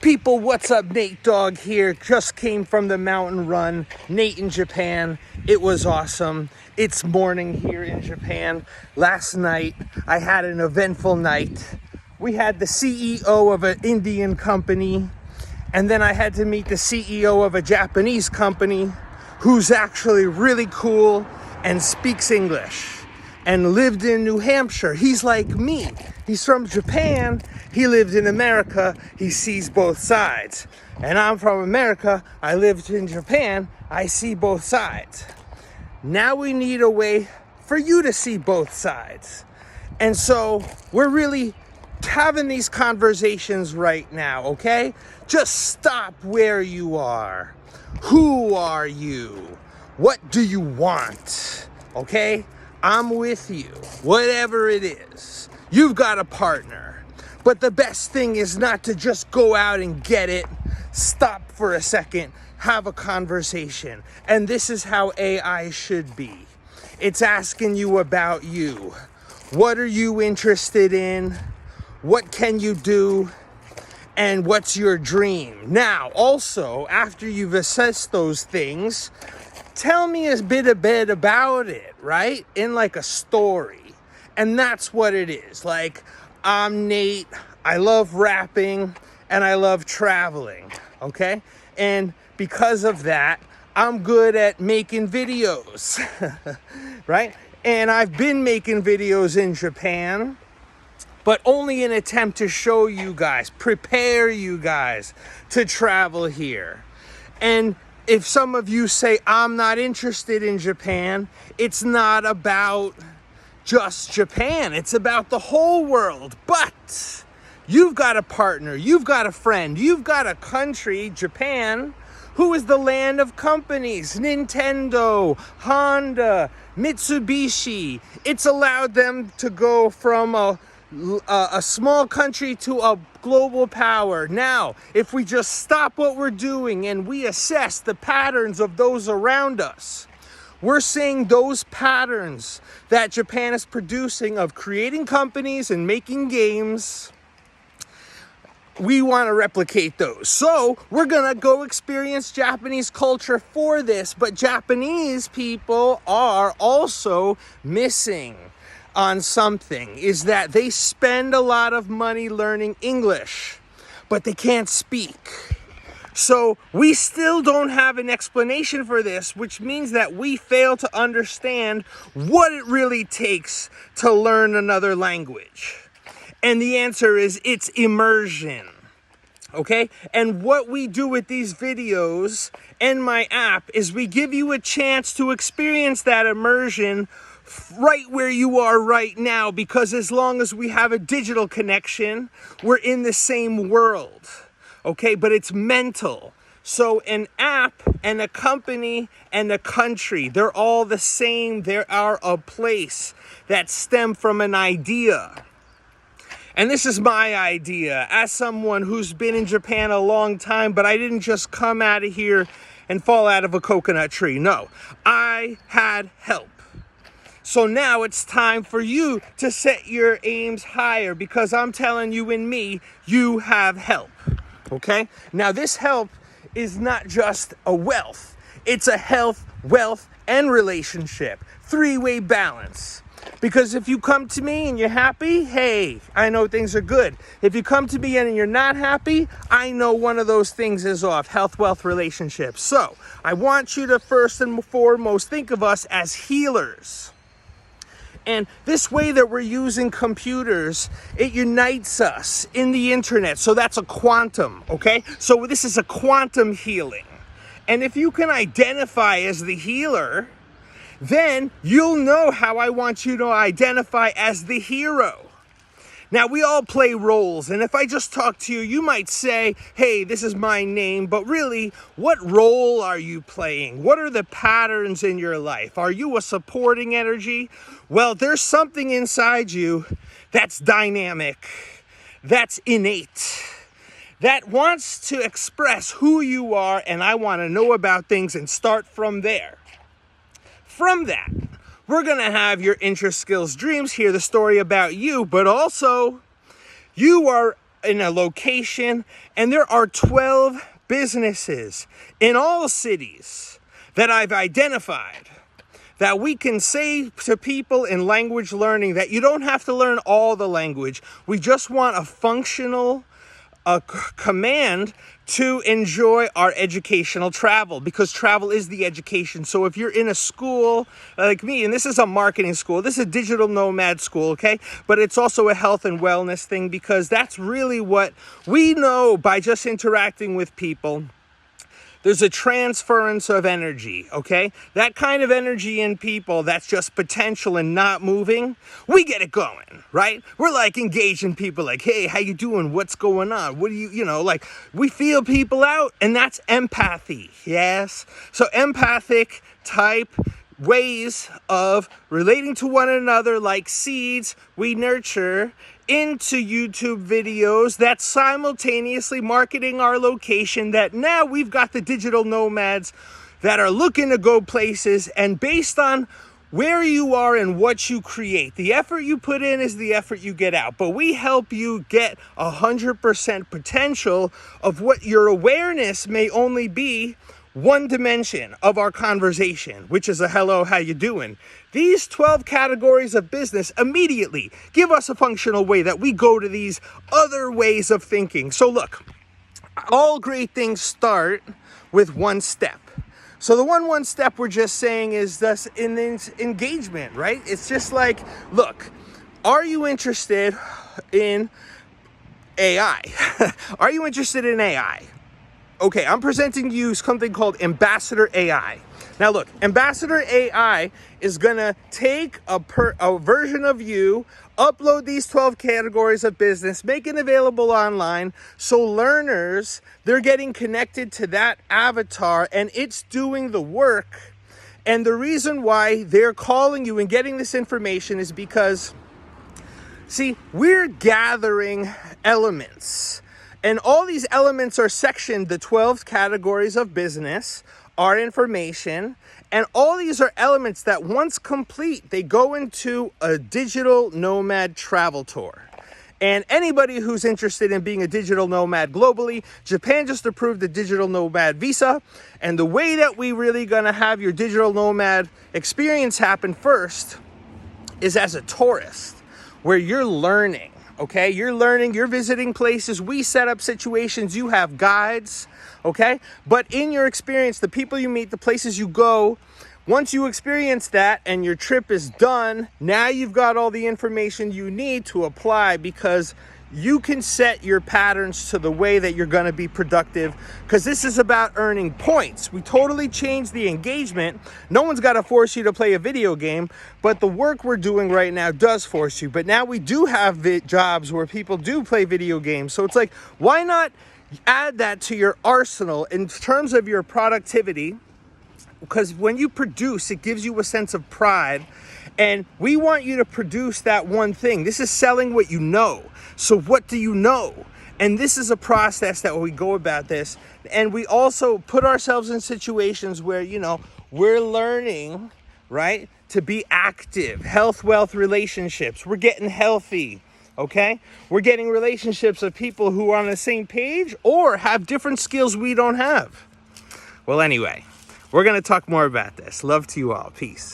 People, what's up? Nate Dogg here. Just came from the mountain run. Nate in Japan. It was awesome. It's morning here in Japan. Last night, I had an eventful night. We had the CEO of an Indian company, and then I had to meet the CEO of a Japanese company who's actually really cool and speaks English and lived in New Hampshire. He's like me. He's from Japan. He lived in America. He sees both sides. And I'm from America. I lived in Japan. I see both sides. Now we need a way for you to see both sides. And so we're really having these conversations right now, okay? Just stop where you are. Who are you? What do you want? Okay? I'm with you. Whatever it is. You've got a partner. But the best thing is not to just go out and get it. Stop for a second. Have a conversation. And this is how AI should be. It's asking you about you. What are you interested in? What can you do? And what's your dream? Now, also, after you've assessed those things, tell me a bit about it, right? In like a story. And that's what it is. Like, I'm Nate, I love rapping, and I love traveling, okay? And because of that, I'm good at making videos, right? And I've been making videos in Japan, but only an attempt to show you guys, prepare you guys to travel here. And if some of you say, I'm not interested in Japan, it's not about just Japan. It's about the whole world. But you've got a partner, you've got a friend, you've got a country, Japan, who is the land of companies. Nintendo, Honda, Mitsubishi. It's allowed them to go from a small country to a global power. Now, if we just stop what we're doing and we assess the patterns of those around us, we're seeing those patterns that Japan is producing of creating companies and making games. We want to replicate those. So we're going to go experience Japanese culture for this, but Japanese people are also missing on something, is that they spend a lot of money learning English, but they can't speak. So we still don't have an explanation for this, which means that we fail to understand what it really takes to learn another language. And the answer is it's immersion. Okay? And what we do with these videos and my app is we give you a chance to experience that immersion right where you are right now, because as long as we have a digital connection, we're in the same world, okay? But it's mental. So an app and a company and a country, they're all the same. They are a place that stem from an idea. And this is my idea as someone who's been in Japan a long time, but I didn't just come out of here and fall out of a coconut tree. No, I had help. So now it's time for you to set your aims higher, because I'm telling you, in me, you have help, okay? Now this help is not just a wealth. It's a health, wealth, and relationship. Three-way balance. Because if you come to me and you're happy, hey, I know things are good. If you come to me and you're not happy, I know one of those things is off. Health, wealth, relationships. So I want you to first and foremost think of us as healers. And this way that we're using computers, it unites us in the internet. So that's a quantum, okay? So this is a quantum healing. And if you can identify as the healer, then you'll know how I want you to identify as the hero. Now, we all play roles, and if I just talk to you, you might say, hey, this is my name, but really, what role are you playing? What are the patterns in your life? Are you a supporting energy? Well, there's something inside you that's dynamic, that's innate, that wants to express who you are, and I want to know about things and start from there. From that, we're going to have your interests, skills, dreams, hear the story about you, but also you are in a location, and there are 12 businesses in all cities that I've identified that we can say to people in language learning that you don't have to learn all the language. We just want a functional command to enjoy our educational travel, because travel is the education. So if you're in a school like me, and this is a marketing school, this is a digital nomad school, okay? But it's also a health and wellness thing, because that's really what we know by just interacting with people. There's a transference of energy, okay? That kind of energy in people that's just potential and not moving, we get it going, right? We're like engaging people like, hey, how you doing? What's going on? What do you know, like we feel people out, and that's empathy, yes? So empathic type ways of relating to one another, like seeds we nurture into YouTube videos that's simultaneously marketing our location, that now we've got the digital nomads that are looking to go places, and based on where you are and what you create, the effort you put in is the effort you get out. But we help you get 100% potential of what your awareness may only be one dimension of our conversation, which is a hello, how you doing? These 12 categories of business immediately give us a functional way that we go to these other ways of thinking. So look, all great things start with one step. So the one step we're just saying is this in engagement, right? It's just like, look, are you interested in AI? Are you interested in AI? Okay, I'm presenting you something called Ambassador AI. Now look, Ambassador AI is gonna take a version of you, upload these 12 categories of business, make it available online, so learners, they're getting connected to that avatar, and it's doing the work. And the reason why they're calling you and getting this information is because, see, we're gathering elements. And all these elements are sectioned, the 12 categories of business, our information, and all these are elements that once complete, they go into a digital nomad travel tour. And anybody who's interested in being a digital nomad globally, Japan just approved the digital nomad visa. And the way that we really gonna have your digital nomad experience happen first is as a tourist, where you're learning. Okay, you're learning, you're visiting places, we set up situations, you have guides, okay? But in your experience, the people you meet, the places you go, once you experience that and your trip is done, now you've got all the information you need to apply, because you can set your patterns to the way that you're gonna be productive, because this is about earning points. We totally changed the engagement. No one's gotta force you to play a video game, but the work we're doing right now does force you. But now we do have jobs where people do play video games. So it's like, why not add that to your arsenal in terms of your productivity? Because when you produce, it gives you a sense of pride. And we want you to produce that one thing. This is selling what you know. So what do you know? And this is a process that we go about this. And we also put ourselves in situations where, you know, we're learning, right, to be active. Health, wealth, relationships. We're getting healthy, okay? We're getting relationships of people who are on the same page or have different skills we don't have. Well, anyway, we're going to talk more about this. Love to you all. Peace.